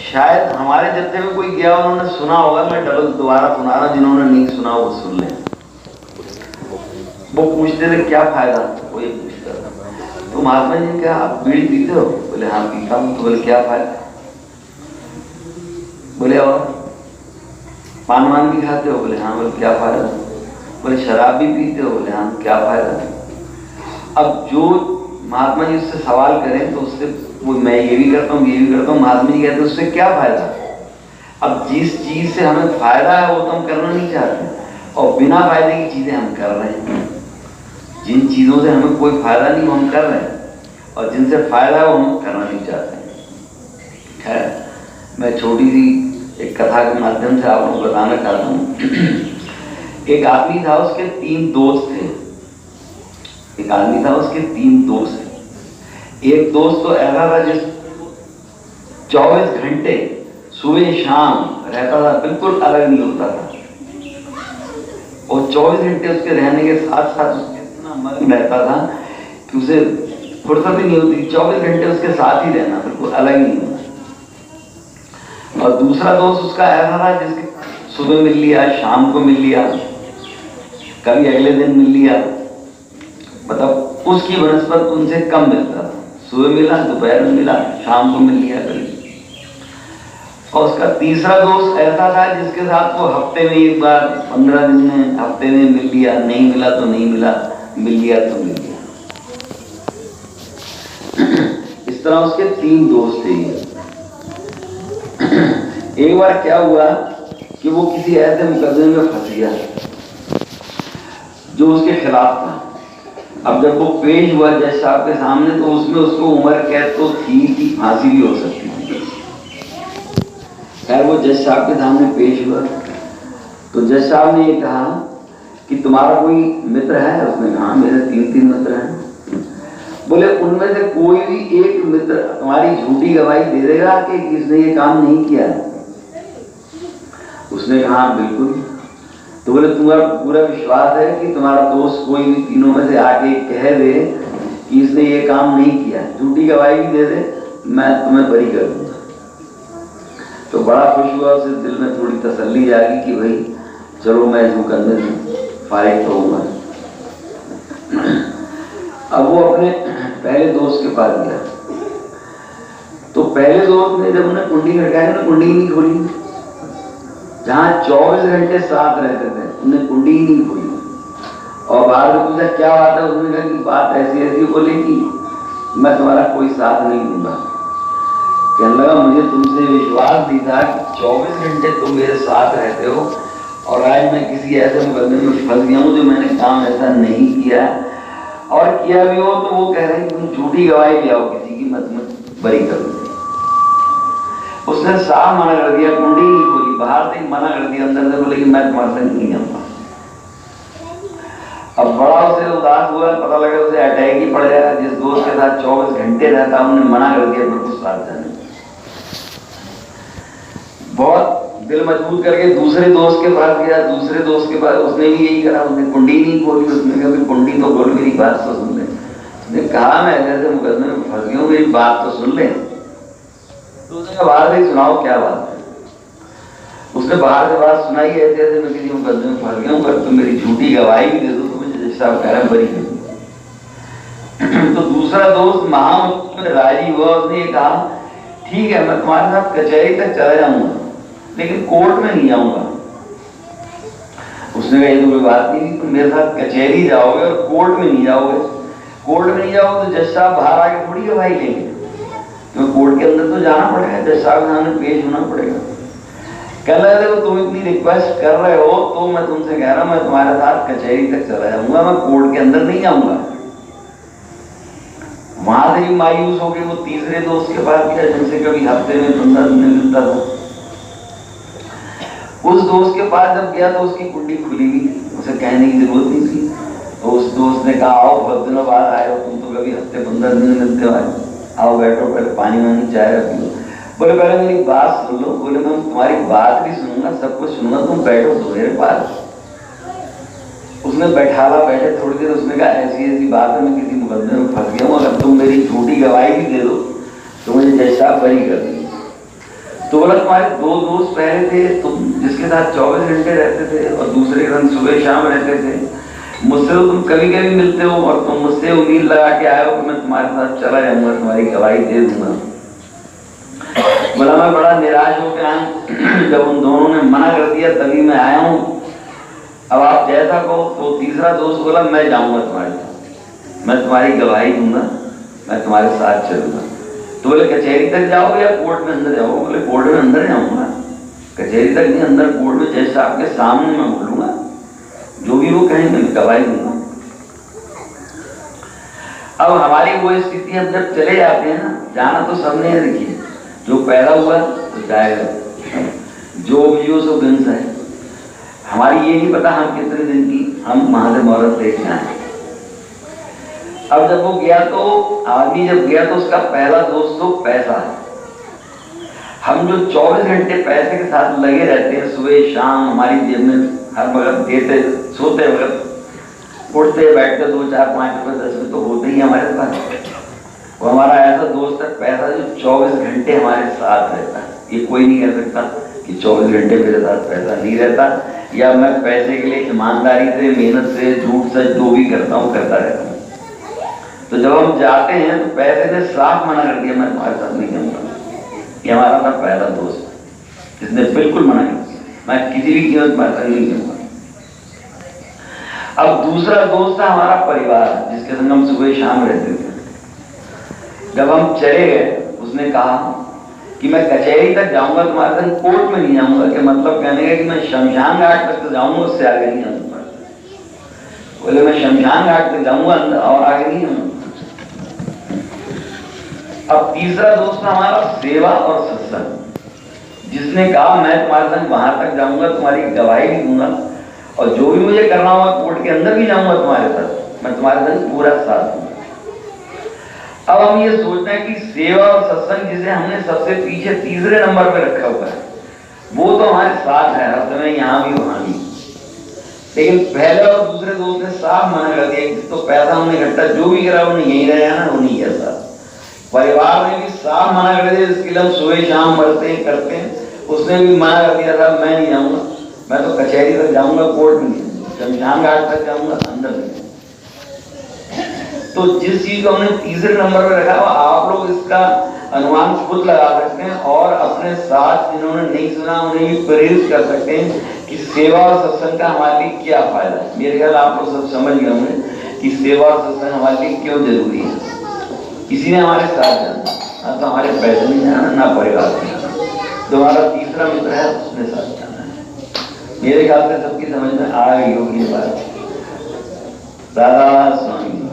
शायद हमारे जत्थे में कोई गया उन्होंने सुना होगा, मैं डबल दोबारा सुना रहा, जिन्होंने नहीं सुना वो सुन लें। वो पूछते थे क्या फायदा, वो ये पूछता था, तो महात्मा जी ने कहा आप बीड़ी पीते हो? बोले हाँ पीता हूँ। तो बोले क्या फायदा? बोले और पान वान भी खाते हो? बोले हाँ। बोले क्या फायदा? बोले शराब भी पीते हो? बोले हाँ। क्या फायदा? अब जो महात्मा जी उससे सवाल करें तो उससे वो मैं ये भी करता हूँ, ये भी करता हूँ, महात्मा जी कहते हैं उससे क्या फायदा? अब जिस चीज से हमें फायदा है वो तो हम करना नहीं चाहते, और बिना फायदे की चीजें हम कर रहे हैं। जिन चीजों से हमें कोई फायदा नहीं वो हम कर रहे हैं, और जिनसे फायदा है वो हम करना नहीं चाहते। खैर, मैं छोटी सी एक कथा के माध्यम से आप लोगों को बताना चाहता हूँ। एक आदमी था, उसके 3 दोस्त थे। एक आदमी था, उसके 3 दोस्त थे। एक दोस्त तो ऐसा था जिस 24 घंटे सुबह शाम रहता था, बिल्कुल अलग नहीं होता था, और 24 घंटे उसके रहने के साथ साथ उसके इतना मग्न रहता था कि उसे फुर्सत ही नहीं होती, 24 घंटे उसके साथ ही रहना, बिल्कुल अलग ही नहीं होना। और दूसरा दोस्त उसका ऐसा था जिसके सुबह मिल लिया, शाम को मिल लिया, कभी अगले दिन मिल लिया, मतलब उसकी बनस्पत उनसे कम मिलता था। सुबह मिला, दोपहर में मिला, शाम को मिल लिया कभी। और उसका तीसरा दोस्त ऐसा था जिसके साथ वो हफ्ते में एक बार, 15 दिन में, हफ्ते में मिल लिया, नहीं मिला तो नहीं मिला, मिल लिया तो मिल लिया। इस तरह उसके 3 दोस्त थे। एक बार क्या हुआ कि वो किसी ऐसे मुकदमे में फंस गया जो उसके खिलाफ था। अब जब वो पेश हुआ जज साहब के सामने, तो उसमें उसको उम्र कैद तो थी कि फांसी भी हो सकती थी। खैर, वो जज साहब के सामने पेश हुआ तो जज साहब ने ये कहा कि तुम्हारा कोई मित्र है? उसने कहा मेरे 3 मित्र हैं। बोले उनमें से कोई भी एक मित्र तुम्हारी झूठी गवाही दे देगा कि इसने ये काम नहीं किया है? उसने कहा बिल्कुल। तो बोले तुम्हारा पूरा विश्वास है कि तुम्हारा दोस्त कोई भी तीनों में से आके कह दे कि इसने ये काम नहीं किया, झूठी गवाही भी दे दे, मैं तुम्हें बरी कर दूंगा। तो बड़ा खुश हुआ, उसे दिल में थोड़ी तसल्ली जागी कि भाई चलो मैं इस मुकदमे से फारिग तो होऊंगा। अब वो अपने पहले दोस्त के पास गया, तो पहले दोस्त ने जब उन्हें कुंडी खटकाई ना, कुंडी नहीं खोली। जहां 24 घंटे साथ रहते थे उन्हें कुंडी ही नहीं खोली, और बाहर से पूछा क्या बात है? उसने कहा कि बात ऐसी ऐसी। बोले कि मैं तुम्हारा कोई साथ नहीं दूंगा। कहने लगा मुझे तुमसे विश्वास नहीं था कि 24 घंटे तुम मेरे साथ रहते हो, और आज मैं किसी ऐसे मुकदमे में फंस गया हूँ जो मैंने काम ऐसा नहीं किया, और किया भी हो तो वो कह रहे हैं कि तुम झूठी गवाही ले आओ किसी की, मैं तुम्हें बरी कर दूंगा। उसने साफ मना कर दिया, कुंडी नहीं खोली, बाहर से मना कर दिया, अंदर से बोले कि मैं तुम्हारे साथ नहीं आऊंगा। अब बड़ा उसे उदास हुआ, पता लगा उसे अटैक ही पड़ जाएगा। जिस दोस्त के साथ 24 घंटे रहता उन्होंने मना कर दिया बिल्कुल साथ जाने। बहुत दिल मजबूत करके दूसरे दोस्त के पास गया। दूसरे दोस्त के पास उसने भी यही करा, उसने कुंडी नहीं खोली। उसने कहा कुंडी तो खोल, मेरी बात तो सुन ले। उसने कहा मैं ऐसे मुकदमे में फंस गया हूँ, मेरी बात तो सुन ले। तो उसने बाहर से सुनाओ क्या बात है। उसने बाहर से बात सुनाई, ऐसे ऐसे मैं किसी मुकदमे में फंस गया हूँ, अगर तुम मेरी झूठी गवाही भी दे दो तो मुझे जज साहब कह रहे हैं बरी कर दो। तो दूसरा दोस्त महामुश्किल राजी हुआ। उसने ये कहा ठीक है मैं तुम्हारे साथ कचहरी तक चला जाऊंगा, लेकिन कोर्ट में नहीं आऊंगा। उसने कहा ये तो कोई बात नहीं, तुम मेरे साथ कचहरी जाओगे और कोर्ट में नहीं जाओगे। कोर्ट में नहीं जाओगे तो जज साहब बाहर आके थोड़ी गवाही लेंगे, तो कोर्ट के अंदर तो जाना पड़ेगा, जज साहब के सामने पेश होना पड़ेगा। कह रहे थे तुम इतनी रिक्वेस्ट कर रहे हो तो मैं तुमसे कह रहा हूं मैं तुम्हारे साथ कचहरी तक चला जाऊंगा, मैं कोर्ट के अंदर नहीं आऊंगा। वहां से ही मायूस होकर वो तीसरे दोस्त के पास गया जिनसे कभी हफ्ते में 15 दिन में मिलता था। उस दोस्त के पास जब गया तो उसकी कुंडी खुली हुई, उसे कहने की जरूरत नहीं थी। तो उस दोस्त ने कहा आओ बहुत दिनों बाद आए हो, तुम तो कभी हफ्ते 15 दिन में मिलते हो, आओ बैठो, पहले पानी वानी चाय रख लो। बोले पहले मेरी बात सुन लो। बोले मैं तुम्हारी बात भी सुनूंगा, सब कुछ सुनूंगा, तुम बैठो तो मेरे पास। उसने बैठाला, बैठे थोड़ी देर। उसने कहा ऐसी ऐसी बात है, मैं किसी मुकदमे में फंस गया हूँ, अगर तुम मेरी झूठी गवाही भी दे दो तो मुझे जज साहब बरी कर देंगे। तो बोला तुम्हारे दो दोस्त पहले थे, तुम जिसके साथ 24 घंटे रहते थे और दूसरे के साथ सुबह शाम रहते थे, मुझसे तो तुम कभी कभी मिलते हो और तुम मुझसे उम्मीद लगा के आए हो कि मैं तुम्हारे साथ चला जाऊंगा, तुम्हारी गवाही दे दूंगा। बोला मैं बड़ा निराश हो गया, जब उन दोनों ने मना कर दिया तभी मैं आया हूँ, अब आप जैसा कहो। तो तीसरा दोस्त बोला मैं जाऊंगा तुम्हारे साथ, मैं तुम्हारी गवाही दूंगा, मैं तुम्हारे साथ चलूंगा। तो बोले कचहरी तक जाओगे या कोर्ट में अंदर जाओगे? बोले कोर्ट में अंदर जाऊंगा, कचहरी तक नहीं, अंदर कोर्ट में जैसा आपके सामने मैं बोलूंगा, जो भी वो कहेंगे मैं गवाही दूंगा। अब हमारी वो स्थिति, हम जब चले जाते हैं ना, जाना तो सबने है, देखिए जो पैदा हुआ तो जाएगा, जो भी हो सो दिन है। हमारी ये नहीं पता हम कितने दिन की हम वहां से मुहूर्त लेके आए। अब जब वो गया तो आदमी जब गया तो उसका पहला दोस्त तो पैसा है। हम जो 24 घंटे पैसे के साथ लगे रहते हैं, सुबह शाम हमारी जेब में हर वक्त देते, सोते वक्त, उठते बैठते 2, 4, 5 रुपए 10 रुपए तो होते ही हमारे पास। वो हमारा ऐसा दोस्त है पैसा जो 24 घंटे हमारे साथ रहता है। ये कोई नहीं कह सकता कि 24 घंटे मेरे साथ पैसा नहीं रहता, या मैं पैसे के लिए ईमानदारी से, मेहनत से, झूठ से जो भी करता हूँ करता रहता हूँ। तो जब हम जाते हैं तो पैसे ने साफ मना कर दिया, मैं तुम्हारे साथ नहीं जाऊंगा। ये हमारा था पहला दोस्त जिसने बिल्कुल मना कर दिया, मैं किसी भी कीमत तुम्हारे साथ नहीं जाऊंगा। अब दूसरा दोस्त था हमारा परिवार, जिसके संग हम सुबह शाम रहते थे। जब हम चले गए उसने कहा कि मैं कचहरी तक जाऊंगा, तुम्हारे संग कोर्ट में नहीं जाऊंगा। कि मतलब कहने का कि मैं शमशान घाट तक तो जाऊंगा, उससे आगे नहीं जाऊंगा। बोले मैं शमशान घाट तक जाऊंगा और आगे नहीं जाऊंगा। अब तीसरा दोस्त हमारा सेवा और सत्संग, जिसने कहा मैं तुम्हारे संग वहां तक जाऊंगा, तुम्हारी गवाही भी दूंगा, और जो भी मुझे करना होगा कोर्ट के अंदर भी जाऊंगा तुम्हारे साथ, मैं तुम्हारे संग पूरा साथ दूंगा। अब हम ये सोचते हैं कि सेवा और सत्संग, जिसे हमने सबसे पीछे तीसरे नंबर पर रखा हुआ है, वो तो हमारे साथ है हर समय, यहाँ भी वहां भी। लेकिन पहले और दूसरे दोस्त ने साफ मना कर दिया कि तो पैसा हमने इकट्ठा जो भी करा उन्हें यही रहा ना, वो नहीं किया। परिवार ने भी साफ मना कर दिया, इसके लिए हम सुबह शाम मरते हैं करते हैं। उसने भी मना कर दिया था मैं नहीं जाऊंगा, मैं तो कचहरी तक जाऊंगा, कोर्ट में नहीं, शमशान घाट तक जाऊंगा, अंदर नहीं। तो जिस चीज को हमने तीसरे नंबर पर रखा, आप लोग इसका अनुमान खुद लगा सकते हैं और अपने साथ जिन्होंने नहीं सुना उन्हें भी प्रेरित कर सकते हैं कि सेवा और सत्संग का हमारे लिए क्या फायदा है। मेरे ख्याल आप लोग सब समझ गए होंगे कि सेवा और सत्संग हमारे लिए क्यों जरूरी है। किसी ने हमारे साथ जाना, ना तो हमारे पैसे नहीं जाना, ना परिवार में जाना। जो हमारा तीसरा मित्र है उसने साथ जाना है। मेरे ख्याल से सबकी समझ में आ गई होगी ये बात। दादा स्वामी।